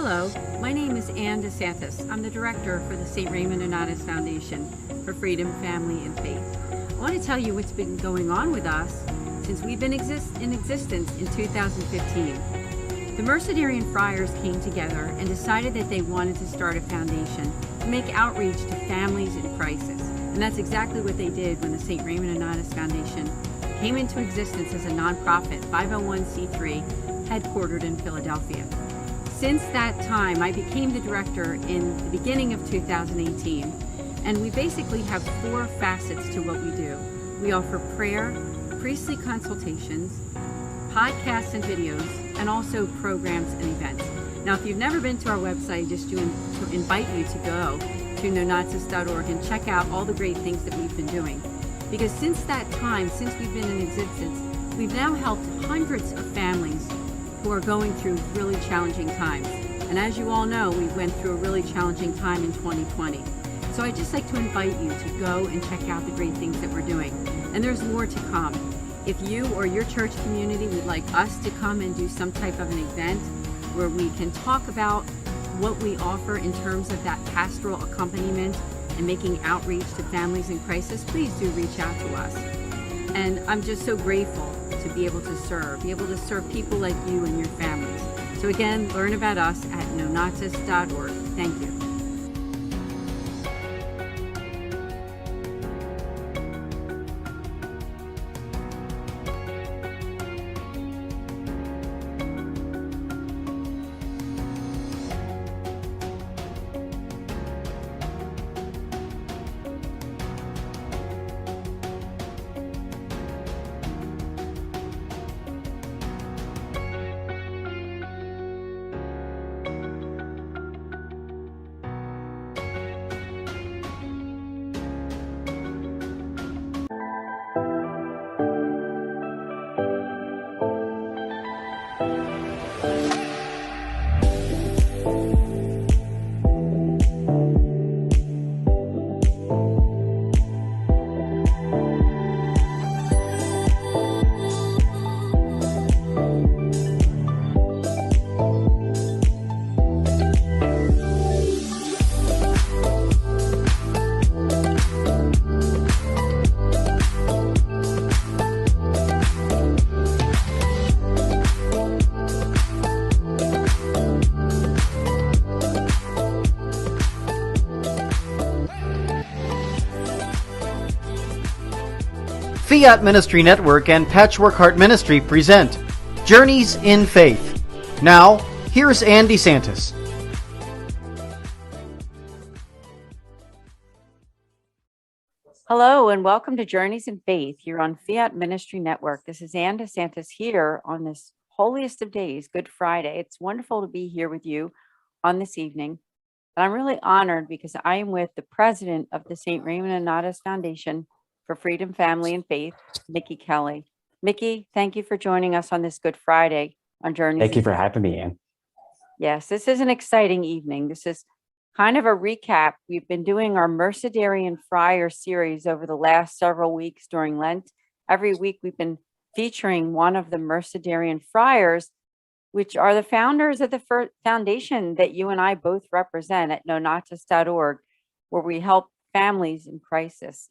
Hello, my name is Anne DeSantis. I'm the director for the St. Raymond Nonnatus Foundation for Freedom, Family, and Faith. I want to tell you what's been going on with us since we've been in existence in 2015. The Mercedarian Friars came together and decided that they wanted to start a foundation to make outreach to families in crisis. And that's exactly what they did when the St. Raymond Nonnatus Foundation came into existence as a nonprofit 501c3 headquartered in Philadelphia. Since that time, I became the director in the beginning of 2018, and we basically have four facets to what we do. We offer prayer, priestly consultations, podcasts and videos, and also programs and events. Now, if you've never been to our website, just to invite you to go to nonnatus.org and check out all the great things that we've been doing. Because since that time, since we've been in existence, we've now helped hundreds of families who are going through really challenging times. And as you all know, we went through a really challenging time in 2020. So I'd just like to invite you to go and check out the great things that we're doing. And there's more to come. If you or your church community would like us to come and do some type of an event where we can talk about what we offer in terms of that pastoral accompaniment and making outreach to families in crisis, please do reach out to us. And I'm just so grateful to be able to serve people like you and your families. So again, learn about us at nonnatus.org. Thank you. Fiat Ministry Network and Patchwork Heart Ministry present Journeys in Faith. Now, here's Anne DeSantis. Hello and welcome to Journeys in Faith here on Fiat Ministry Network. This is Anne DeSantis here on this holiest of days, Good Friday. It's wonderful to be here with you on this evening. And I'm really honored because I am with the president of the St. Raymond Nonnatus Foundation for Freedom, Family, and Faith, Mickey Kelly. Mickey, thank you for joining us on this Good Friday on Journeys. Thank you for having me, Anne. Yes, this is an exciting evening. This is kind of a recap. We've been doing our Mercedarian Friar series over the last several weeks during Lent. Every week we've been featuring one of the Mercedarian Friars, which are the founders of the foundation that you and I both represent at nonnatus.org, where we help families in crisis.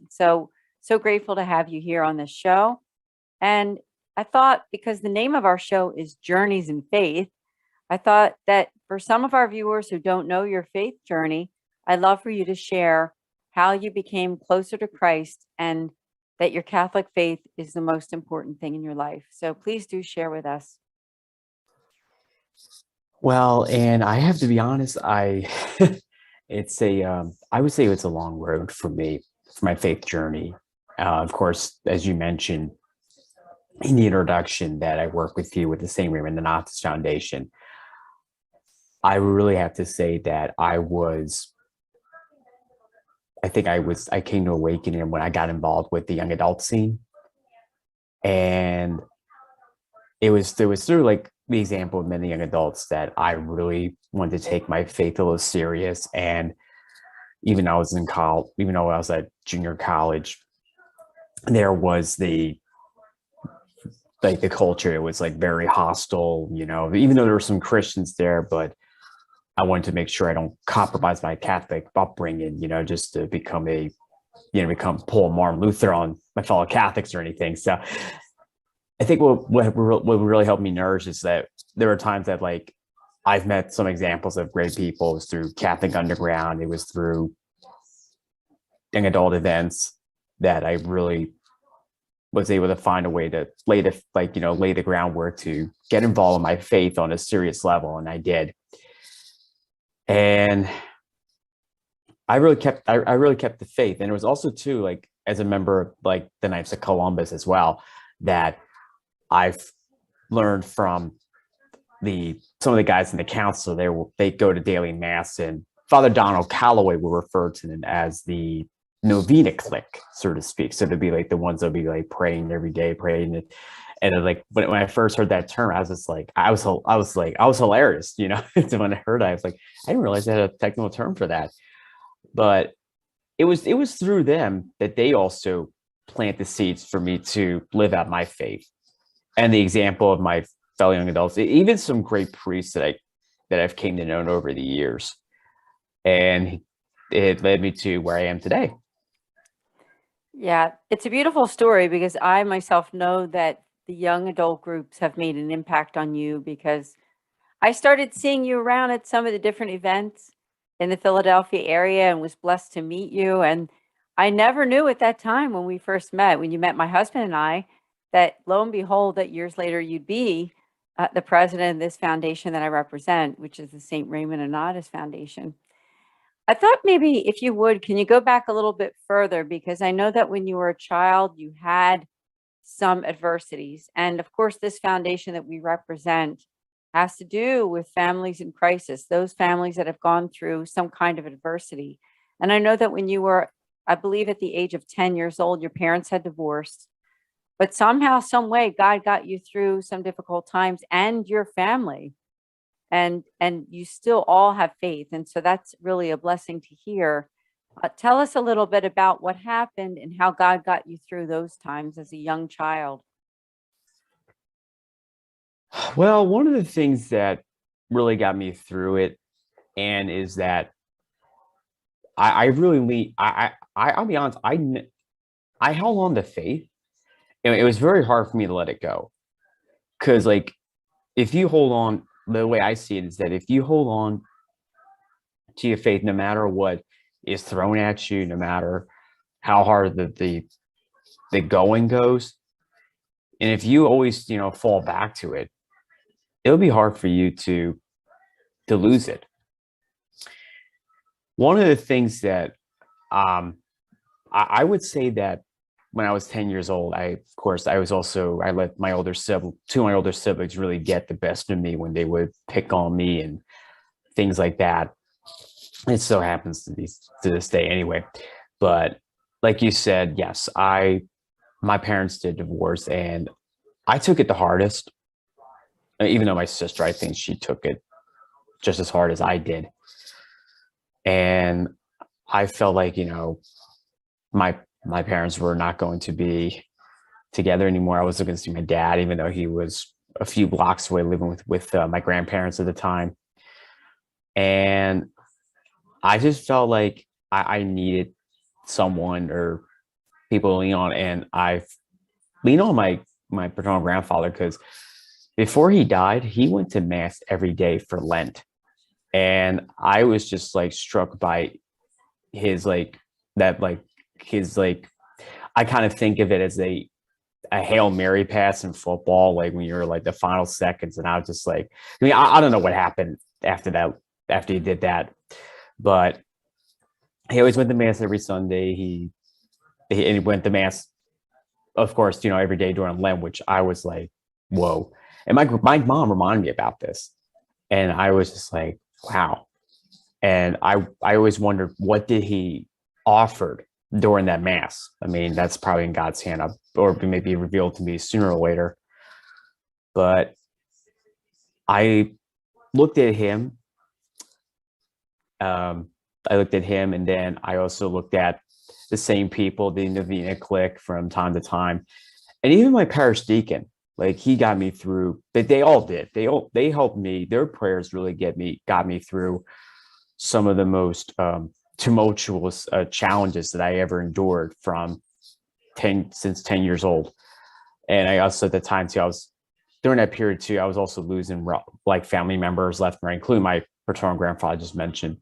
So grateful to have you here on this show. And I thought, because the name of our show is Journeys in Faith, I thought that for some of our viewers who don't know your faith journey, I'd love for you to share how you became closer to Christ and that your Catholic faith is the most important thing in your life. So please do share with us. Well, and I have to be honest, I would say it's a long road for me, for my faith journey. Of course, as you mentioned in the introduction, that I work with you with the St. Raymond Nonnatus Foundation. I really have to say that I came to awakening when I got involved with the young adult scene. And it was through like the example of many young adults that I really wanted to take my faith a little serious. And even though I was in college, even though I was at junior college, there was the culture, it was like very hostile, even though there were some Christians there, but I wanted to make sure I don't compromise my Catholic upbringing, just to become Paul Martin Luther on my fellow Catholics or anything. So I think what really helped me nourish is that there were times that like I've met some examples of great people. It was through Catholic Underground. It was through young adult events that I really was able to find a way to lay the groundwork to get involved in my faith on a serious level. And I did. And I really kept the faith. And it was also too, like, as a member of like the Knights of Columbus as well, that I've learned from some of the guys in the council. They go to daily mass, and Father Donald Calloway will refer to them as the novena clique, so to speak. So to be like the ones that'll be like praying every day, and like when I first heard that term, I was just like, I was hilarious, So when I heard it, I was like, I didn't realize they had a technical term for that. But it was through them that they also plant the seeds for me to live out my faith. And the example of my fellow young adults, even some great priests that I've came to know over the years. And it led me to where I am today. Yeah, it's a beautiful story, because I myself know that the young adult groups have made an impact on you, because I started seeing you around at some of the different events in the Philadelphia area and was blessed to meet you. And I never knew at that time when we first met, when you met my husband and I, that lo and behold, that years later you'd be the president of this foundation that I represent, which is the St. Raymond Nonnatus Foundation. I thought maybe if you would, can you go back a little bit further? Because I know that when you were a child, you had some adversities. And of course, this foundation that we represent has to do with families in crisis, those families that have gone through some kind of adversity. And I know that when you were, I believe at the age of 10 years old, your parents had divorced, but somehow, some way, God got you through some difficult times, and your family, and you still all have faith. And so that's really a blessing to hear. Tell us a little bit about what happened and how God got you through those times as a young child. Well, one of the things that really got me through it, and is that I'll be honest, I held on to faith. It was very hard for me to let it go, because like, if you hold on, the way I see it is that if you hold on to your faith, no matter what is thrown at you, no matter how hard the going goes, and if you always fall back to it, it'll be hard for you to lose it. One of the things that I would say that when I was 10 years old, I let two of my older siblings really get the best of me when they would pick on me and things like that. It still happens to this day anyway. But like you said, yes, my parents did divorce, and I took it the hardest, even though my sister, I think she took it just as hard as I did. And I felt like, my parents were not going to be together anymore. I wasn't going to see my dad, even though he was a few blocks away living with my grandparents at the time. And I just felt like I needed someone or people to lean on. And I leaned on my paternal grandfather, because before he died, he went to mass every day for Lent. And I was just like struck by his I kind of think of it as a Hail Mary pass in football, like when you're like the final seconds. And I was just like, I don't know what happened after that, after he did that, but he always went to mass every Sunday. He went to mass, of course, every day during Lent, which I was like, whoa. And my mom reminded me about this, and I was just like, wow. And I always wondered, what did he offered during that mass? I mean, that's probably in God's hand, or maybe revealed to me sooner or later. But I looked at him. And then I also looked at the same people, the Novena clique, from time to time, and even my parish deacon. Like he got me through, but they all did. They helped me. Their prayers really got me through some of the most tumultuous challenges that I ever endured from since 10 years old. And I also at the time too, I was during that period too, I was also losing like family members left and right, including my paternal grandfather I just mentioned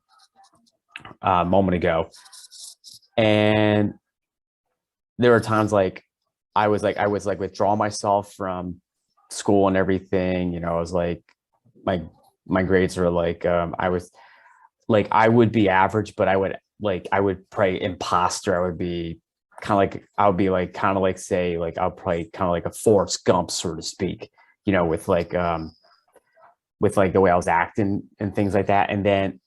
a moment ago. And there were times like I was like withdrawing myself from school and everything. You know, I was like my grades were like I was like I would be average, but I would play imposter. I would be kind of like say like I'll play kind of like a Forrest Gump, so to speak, you know, with like the way I was acting and things like that. And then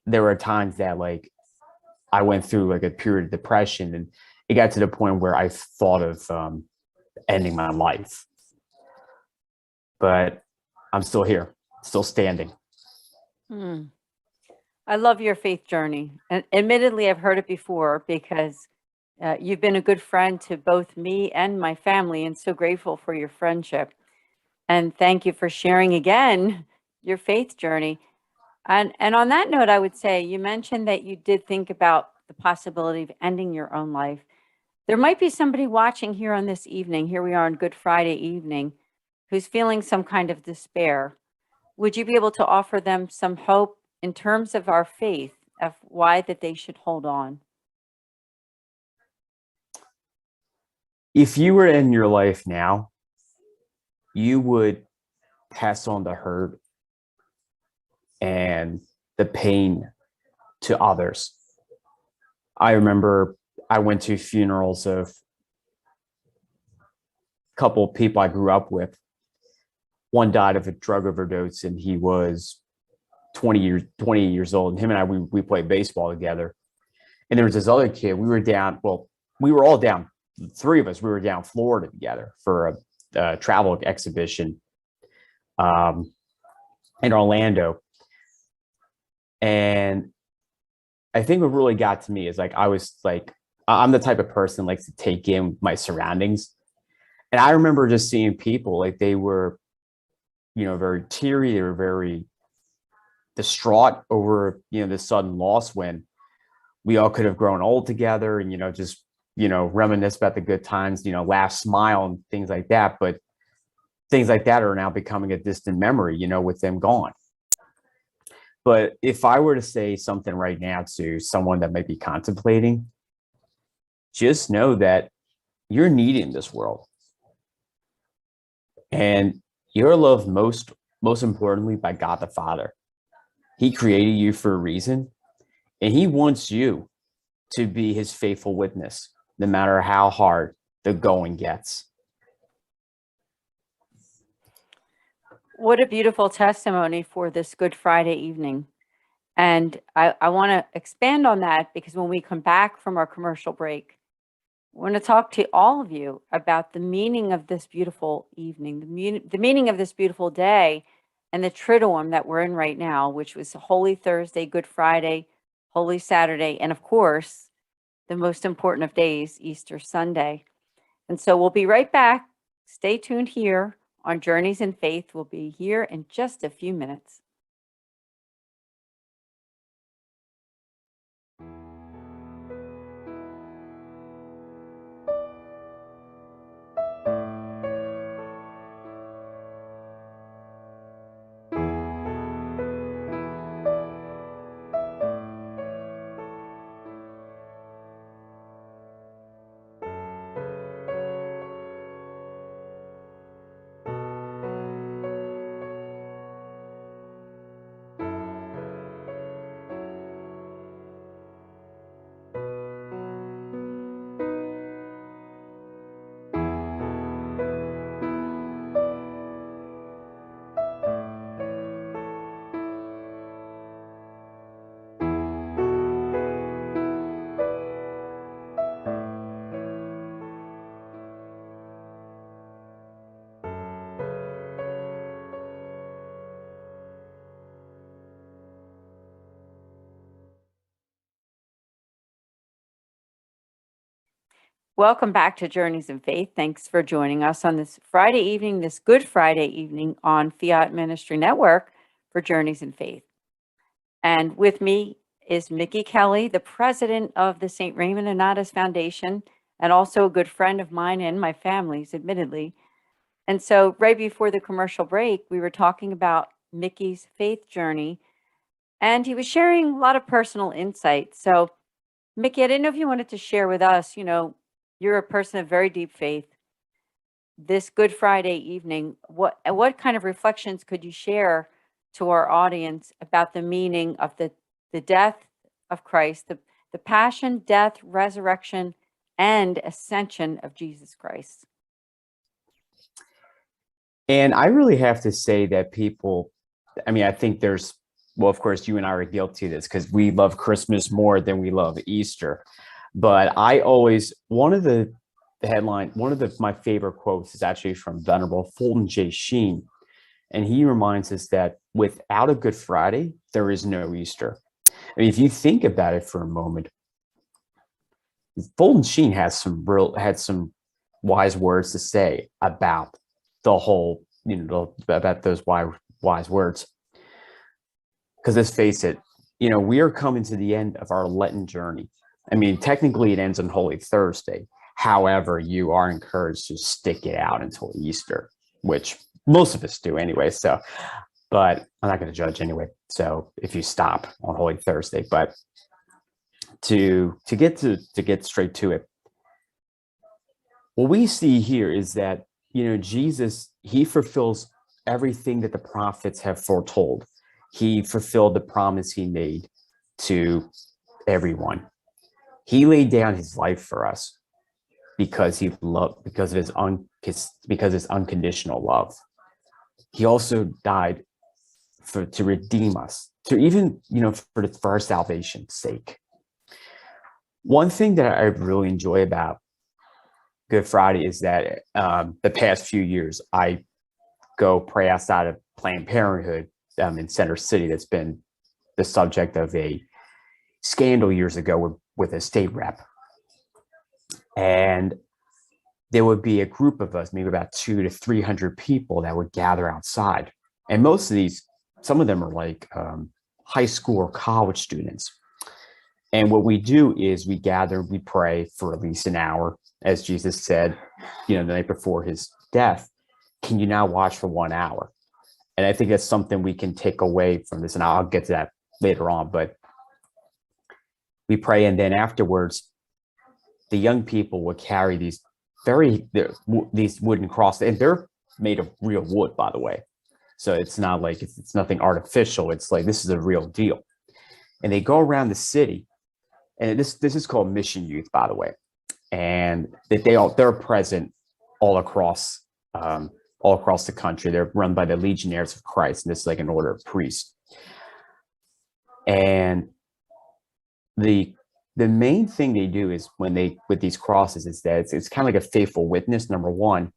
there were times that like I went through like a period of depression, and it got to the point where I thought of ending my life. But I'm still here, still standing. Hmm. I love your faith journey. And admittedly, I've heard it before because you've been a good friend to both me and my family, and so grateful for your friendship. And thank you for sharing again your faith journey. And on that note, I would say you mentioned that you did think about the possibility of ending your own life. There might be somebody watching here on this evening. Here we are on Good Friday evening, who's feeling some kind of despair. Would you be able to offer them some hope in terms of our faith, of why that they should hold on? If you were in your life now, you would pass on the hurt and the pain to others. I remember I went to funerals of a couple of people I grew up with. One died of a drug overdose, and he was 20 years old. And him and I, we played baseball together. And there was this other kid. We were all down. The three of us, we were down Florida together for a travel exhibition in Orlando. And I think what really got to me is like I'm the type of person that likes to take in my surroundings. And I remember just seeing people like they were, you know, very teary, they were very distraught over, you know, this sudden loss when we all could have grown old together and, you know, just, you know, reminisce about the good times, you know, laugh, smile and things like that. But things like that are now becoming a distant memory, you know, with them gone. But if I were to say something right now to someone that might be contemplating, just know that you're needed in this world. And you're loved most importantly by God the Father. He created you for a reason, and he wants you to be his faithful witness, no matter how hard the going gets. What a beautiful testimony for this Good Friday evening. And I want to expand on that because when we come back from our commercial break, I want to talk to all of you about the meaning of this beautiful evening, the meaning of this beautiful day, and the Triduum that we're in right now, which was Holy Thursday, Good Friday, Holy Saturday, and of course, the most important of days, Easter Sunday. And so we'll be right back. Stay tuned here on Journeys in Faith. We'll be here in just a few minutes. Welcome back to Journeys in Faith. Thanks for joining us on this Friday evening, this Good Friday evening on Fiat Ministry Network for Journeys in Faith. And with me is Mickey Kelly, the president of the St. Raymond Nonnatus Foundation, and also a good friend of mine and my family's, admittedly. And so right before the commercial break, we were talking about Mickey's faith journey, and he was sharing a lot of personal insights. So Mickey, I didn't know if you wanted to share with us, you're a person of very deep faith. This Good Friday evening, what kind of reflections could you share to our audience about the meaning of the death of Christ, the passion, death, resurrection, and ascension of Jesus Christ? And I really have to say that people, I mean, I think there's, well, of course, you and I are guilty of this because we love Christmas more than we love Easter. But I always, one of my favorite quotes is actually from Venerable Fulton J. Sheen. And he reminds us that without a Good Friday, there is no Easter. I mean, if you think about it for a moment, Fulton Sheen had some wise words to say about the whole, about those wise words. Because let's face it, we are coming to the end of our Lenten journey. I mean, technically it ends on Holy Thursday. However, you are encouraged to stick it out until Easter, which most of us do anyway. So, but I'm not going to judge anyway. So if you stop on Holy Thursday, but to get straight to it, what we see here is that, Jesus, he fulfills everything that the prophets have foretold. He fulfilled the promise he made to everyone. He laid down his life for us because because of his unconditional love. He also died to redeem us, to even, for our salvation's sake. One thing that I really enjoy about Good Friday is that the past few years, I go pray outside of Planned Parenthood in Center City. That's been the subject of a scandal years ago with a state rep. And there would be a group of us, maybe about 200 to 300 people that would gather outside. And most of these, some of them are like high school or college students. And what we do is we gather, we pray for at least an hour, as Jesus said, the night before his death. Can you now watch for 1 hour? And I think that's something we can take away from this. And I'll get to that later on, but we pray. And then afterwards, the young people would carry these wooden crosses, and they're made of real wood, by the way. So it's not like it's nothing artificial. It's like, this is a real deal. And they go around the city, and this is called Mission Youth, by the way. And they're present all across the country. They're run by the Legionnaires of Christ, and this is like an order of priests. And the main thing they do is with these crosses is that it's kind of like a faithful witness, number one.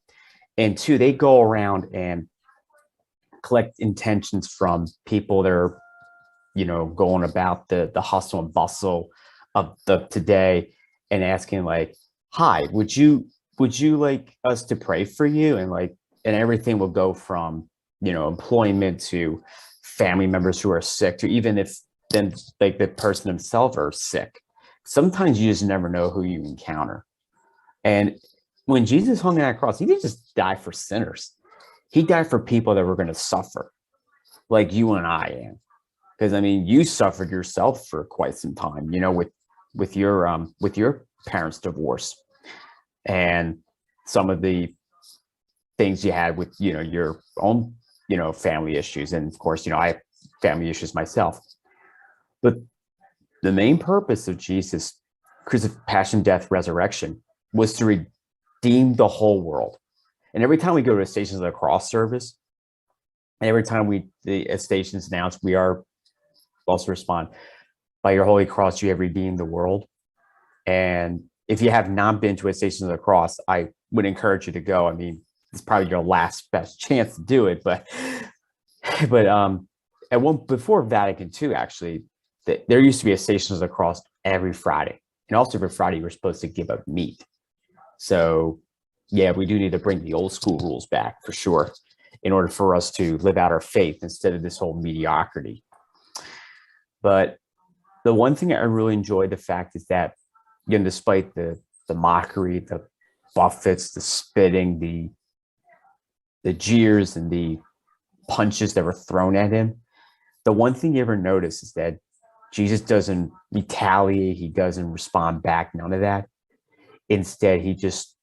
And two, they go around and collect intentions from people that are, going about the hustle and bustle of today, and asking like, hi, would you like us to pray for you? And everything will go from, employment to family members who are sick, to even if then like the person themselves are sick. Sometimes you just never know who you encounter. And when Jesus hung on that cross, he didn't just die for sinners. He died for people that were going to suffer, like you and I am. Because I mean, you suffered yourself for quite some time, with your parents' divorce, and some of the things you had with, your own, family issues. And of course, I have family issues myself. But the main purpose of Jesus' passion, death, resurrection was to redeem the whole world. And every time we go to a Stations of the Cross service, and every time the stations announce, we are also respond, by your holy cross, you have redeemed the world. And if you have not been to a Stations of the Cross, I would encourage you to go. I mean, it's probably your last best chance to do it. But before Vatican II, actually, there used to be a Stations of the Cross every Friday. And also every Friday, you were supposed to give up meat. So yeah, we do need to bring the old school rules back for sure in order for us to live out our faith instead of this whole mediocrity. But the one thing I really enjoy the fact is that, again, despite the mockery, the buffets, the spitting, the jeers and the punches that were thrown at him, the one thing you ever notice is that Jesus doesn't retaliate. He doesn't respond back. None of that. Instead, he just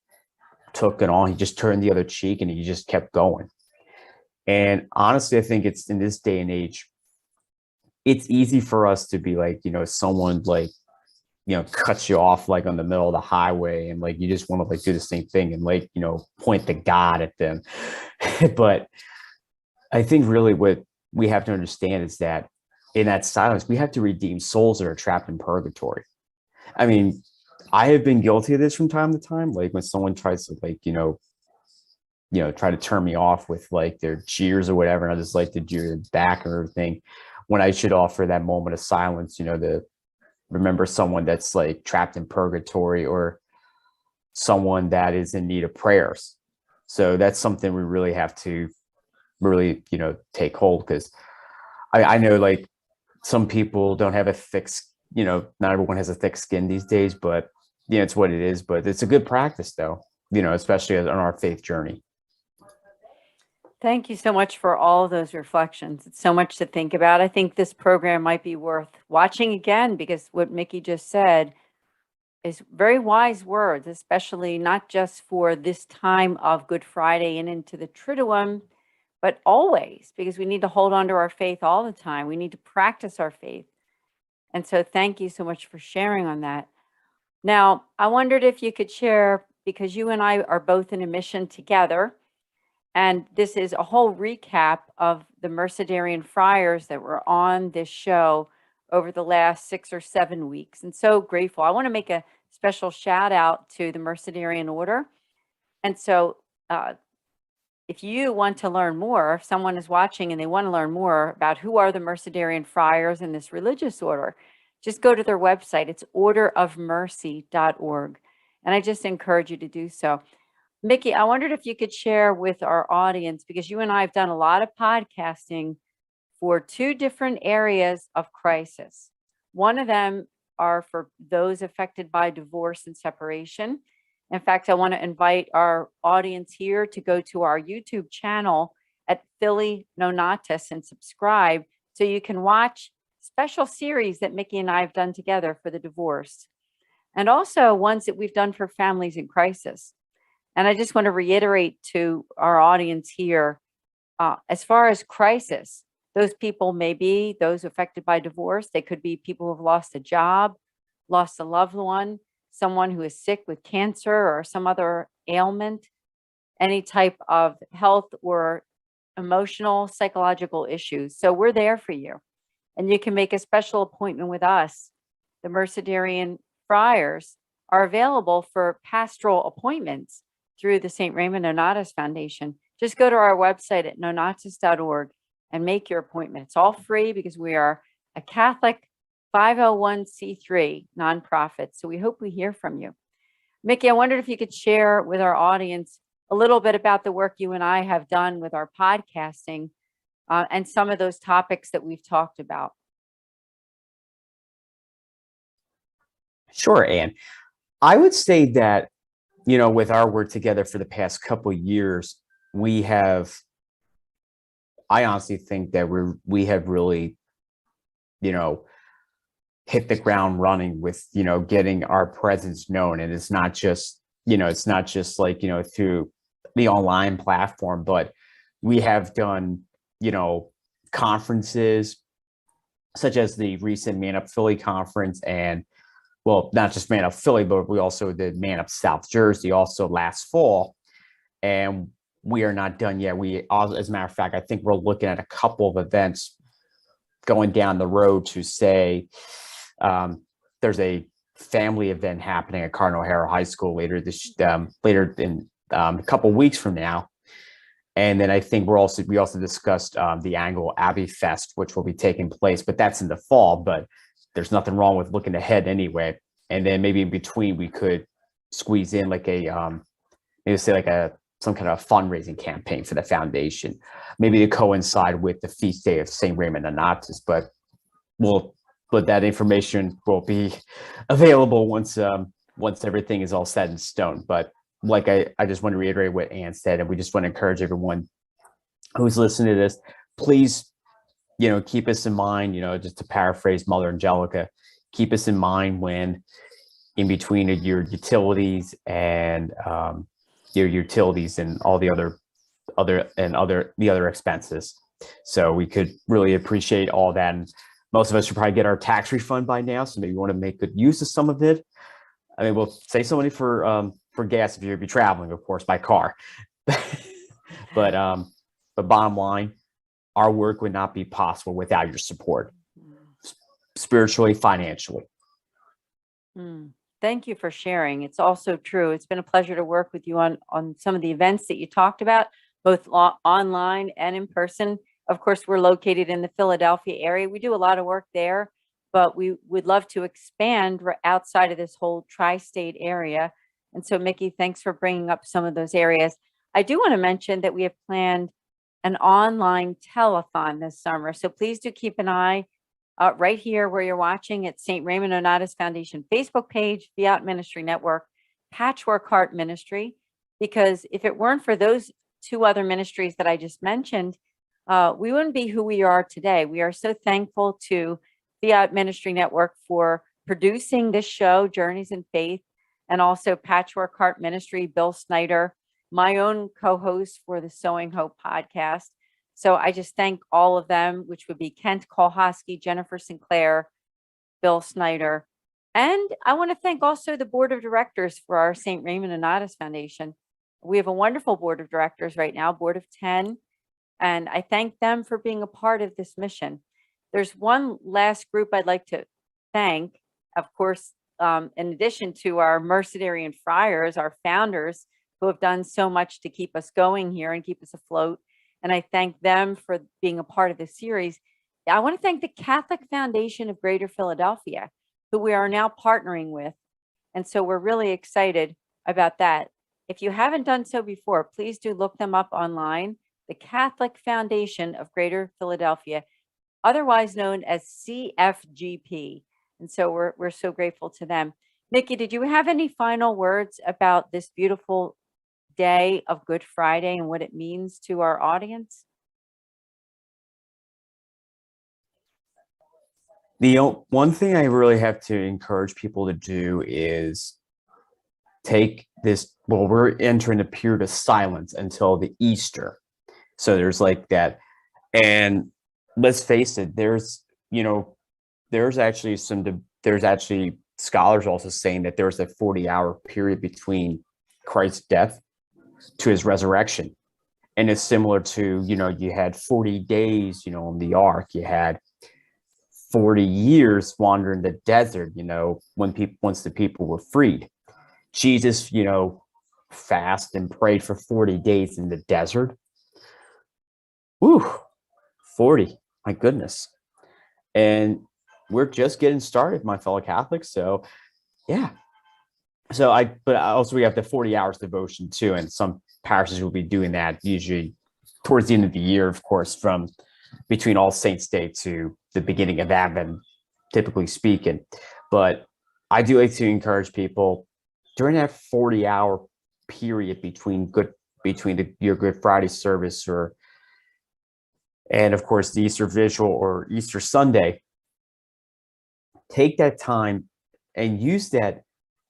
took it on. He just turned the other cheek and he just kept going. And honestly, I think it's in this day and age, it's easy for us to be like, someone like, cuts you off like on the middle of the highway and like you just want to like do the same thing and like, point the God at them. But I think really what we have to understand is that in that silence, we have to redeem souls that are trapped in purgatory. I mean, I have been guilty of this from time to time, like when someone tries to like, try to turn me off with like their jeers or whatever, and I just like to jeer back or everything, when I should offer that moment of silence, to remember someone that's like trapped in purgatory or someone that is in need of prayers. So that's something we really have to really, take hold, because I know like some people don't have a thick, not everyone has a thick skin these days, but it's what it is. But it's a good practice though, especially on our faith journey. Thank you so much for all of those reflections. It's so much to think about. I think this program might be worth watching again, because what Mickey just said is very wise words, especially not just for this time of Good Friday and into the Triduum, but always, because we need to hold on to our faith all the time. We need to practice our faith. And so thank you so much for sharing on that. Now, I wondered if you could share, because you and I are both in a mission together, and this is a whole recap of the Mercedarian friars that were on this show over the last 6 or 7 weeks. And so grateful. I want to make a special shout out to the Mercedarian order. And so if you want to learn more, if someone is watching and they want to learn more about who are the Mercedarian friars in this religious order, just go to their website. It's orderofmercy.org. And I just encourage you to do so. Mickey, I wondered if you could share with our audience, because you and I have done a lot of podcasting for 2 different areas of crisis. One of them are for those affected by divorce and separation. In fact, I want to invite our audience here to go to our YouTube channel at Philly Nonnatus and subscribe so you can watch special series that Mickey and I have done together for the divorce, and also ones that we've done for families in crisis. And I just want to reiterate to our audience here, as far as crisis, those people may be those affected by divorce. They could be people who have lost a job, lost a loved one, someone who is sick with cancer or some other ailment, any type of health or emotional, psychological issues. So we're there for you. And you can make a special appointment with us. The Mercedarian friars are available for pastoral appointments through the St. Raymond Nonnatus Foundation. Just go to our website at nonnatus.org and make your appointment. It's all free because we are a Catholic 501c3 nonprofit. So we hope we hear from you. Mickey, I wondered if you could share with our audience a little bit about the work you and I have done with our podcasting and some of those topics that we've talked about. Sure, Anne. I would say that, with our work together for the past couple of years, I honestly think that we have really, hit the ground running with, getting our presence known. And it's not just like, through the online platform, but we have done, conferences such as the recent Man Up Philly conference, and well, not just Man Up Philly, but we also did Man Up South Jersey also last fall. And we are not done yet. As a matter of fact, I think we're looking at a couple of events going down the road to say, there's a family event happening at Cardinal O'Hara High School later in a couple of weeks from now. And then I think we also discussed the annual Abbey Fest, which will be taking place, but that's in the fall. But there's nothing wrong with looking ahead anyway. And then maybe in between we could squeeze in like a maybe say like some kind of fundraising campaign for the foundation, maybe to coincide with the feast day of St. Raymond Nonnatus. But that information will be available once everything is all set in stone. But like I just want to reiterate what Anne said, and we just want to encourage everyone who's listening to this, please, keep us in mind, just to paraphrase Mother Angelica, keep us in mind when in between your utilities and your utilities and all the other expenses. So we could really appreciate all that. And most of us should probably get our tax refund by now. So maybe you want to make good use of some of it. I mean, we'll save some money for gas if you're be traveling, of course, by car. But bottom line, our work would not be possible without your support, spiritually, financially. Thank you for sharing. It's also true. It's been a pleasure to work with you on some of the events that you talked about, both online and in person. Of course, we're located in the Philadelphia area. We do a lot of work there, but we would love to expand outside of this whole tri-state area. And so, Mickey, thanks for bringing up some of those areas. I do want to mention that we have planned an online telethon this summer. So please do keep an eye right here where you're watching at St. Raymond Nonnatus Foundation Facebook page, Fiat Ministry Network, Patchwork Heart Ministry, because if it weren't for those two other ministries that I just mentioned, we wouldn't be who we are today. We are so thankful to Fiat Ministry Network for producing this show, Journeys in Faith, and also Patchwork Heart Ministry, Bill Snyder, my own co-host for the Sowing Hope podcast. So I just thank all of them, which would be Kent Kolhosky, Jennifer Sinclair, Bill Snyder. And I want to thank also the board of directors for our St. Raymond Nonnatus Foundation. We have a wonderful board of directors right now, board of 10, and I thank them for being a part of this mission. There's one last group I'd like to thank, of course, in addition to our Mercedary and Friars, our founders, who have done so much to keep us going here and keep us afloat. And I thank them for being a part of this series. I want to thank the Catholic Foundation of Greater Philadelphia, who we are now partnering with. And so we're really excited about that. If you haven't done so before, please do look them up online. The Catholic Foundation of Greater Philadelphia, otherwise known as CFGP. And so we're so grateful to them. Mickey, did you have any final words about this beautiful day of Good Friday and what it means to our audience? The one thing I really have to encourage people to do is take this, well, we're entering a period of silence until the Easter. So there's like that. And let's face it, there's actually scholars also saying that there's a 40-hour period between Christ's death to his resurrection. And it's similar to, you had 40 days, on the ark, you had 40 years wandering the desert, once the people were freed. Jesus, fasted and prayed for 40 days in the desert. Woo, 40, my goodness. And we're just getting started, my fellow Catholics. So yeah. But also we have the 40 hours devotion too. And some parishes will be doing that usually towards the end of the year, of course, from between All Saints Day to the beginning of Advent, typically speaking. But I do like to encourage people during that 40-hour period between your Good Friday service and of course the Easter Vigil or Easter Sunday, take that time and use that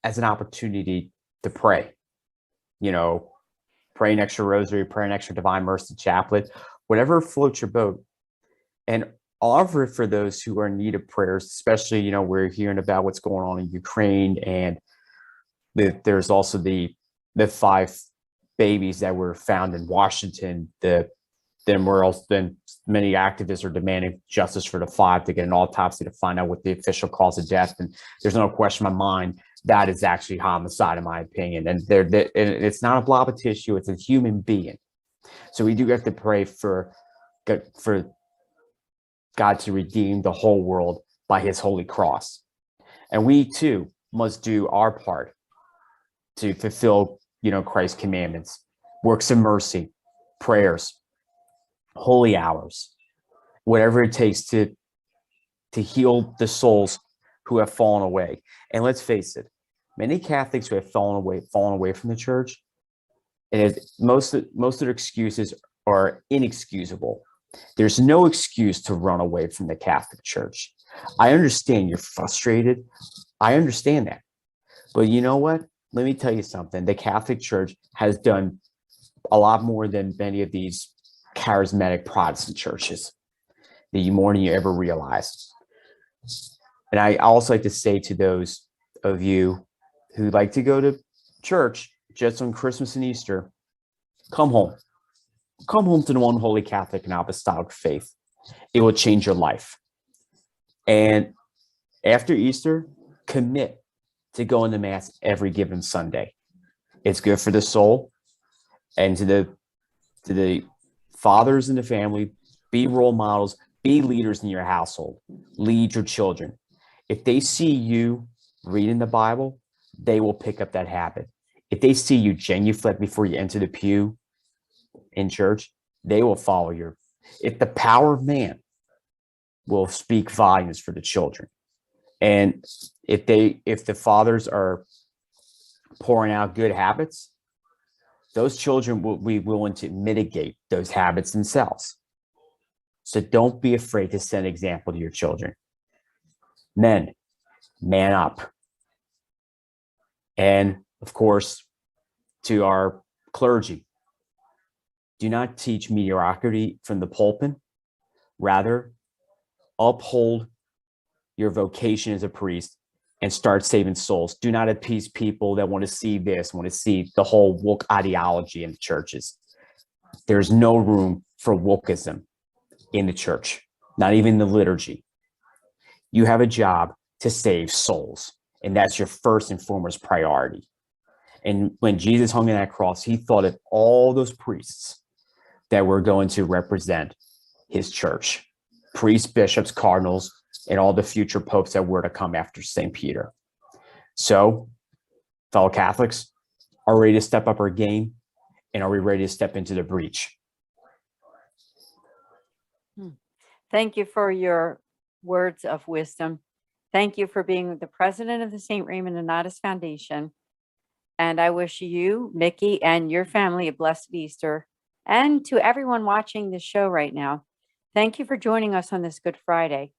as an opportunity to pray. Pray an extra rosary, pray an extra Divine Mercy Chaplet, whatever floats your boat. And offer it for those who are in need of prayers, especially, we're hearing about what's going on in Ukraine, and there's also the 5 babies that were found in Washington. Then many activists are demanding justice for the 5 to get an autopsy to find out what the official cause of death. And there's no question in my mind that is actually homicide, in my opinion. And it's not a blob of tissue; it's a human being. So we do have to pray for God to redeem the whole world by His holy cross, and we too must do our part to fulfill, Christ's commandments, works of mercy, prayers, holy hours, whatever it takes to heal the souls who have fallen away. And let's face it, many Catholics who have fallen away from the church, and most of their excuses are inexcusable. There's no excuse to run away from the Catholic Church. I understand you're frustrated. I understand that. But you know what? Let me tell you something. The Catholic Church has done a lot more than many of these charismatic Protestant churches, more than you ever realized. And I also like to say to those of you who like to go to church just on Christmas and Easter, come home. Come home to the one holy Catholic and apostolic faith. It will change your life. And after Easter, commit to going to Mass every given Sunday. It's good for the soul. And to the fathers in the family, be role models, be leaders in your household, lead your children. If they see you reading the Bible, they will pick up that habit. If they see you genuflect before you enter the pew in church, they will follow your. If the power of man will speak volumes for the children, and if the fathers are pouring out good habits, those children will be willing to mitigate those habits themselves. So don't be afraid to set an example to your children. Men, man up. And of course, to our clergy, do not teach mediocrity from the pulpit. Rather, uphold your vocation as a priest and start saving souls. Do not appease people that want to see this, want to see the whole woke ideology in the churches. There's no room for wokeism in the church, not even the liturgy. You have a job to save souls, and that's your first and foremost priority. And when Jesus hung on that cross, he thought of all those priests that were going to represent his church, priests, bishops, cardinals, and all the future popes that were to come after St. Peter. So, fellow Catholics, are we ready to step up our game? And are we ready to step into the breach? Thank you for your words of wisdom. Thank you for being the president of the St. Raymond Nonnatus Foundation. And I wish you, Mickey, and your family a blessed Easter. And to everyone watching this show right now, thank you for joining us on this Good Friday.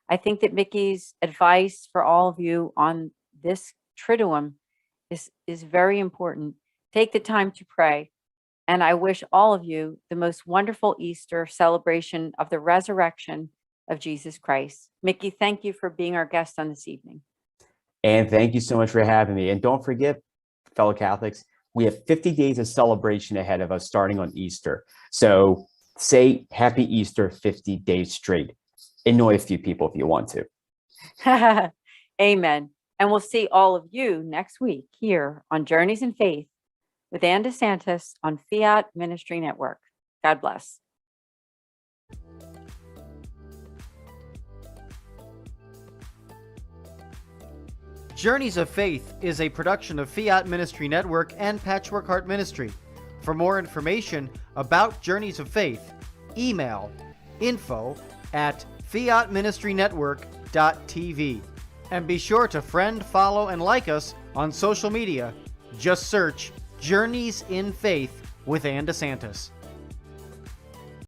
I think that Mickey's advice for all of you on this Triduum is very important. Take the time to pray. And I wish all of you the most wonderful Easter celebration of the resurrection of Jesus Christ. Mickey, thank you for being our guest on this evening. And thank you so much for having me. And don't forget, fellow Catholics, we have 50 days of celebration ahead of us starting on Easter. So say Happy Easter 50 days straight. Annoy a few people if you want to. Amen. And we'll see all of you next week here on Journeys in Faith with Anne DeSantis on Fiat Ministry Network. God bless. Journeys of Faith is a production of Fiat Ministry Network and Patchwork Heart Ministry. For more information about Journeys of Faith, email info@fiatministrynetwork.tv. And be sure to friend, follow, and like us on social media. Just search Journeys in Faith with Anne DeSantis.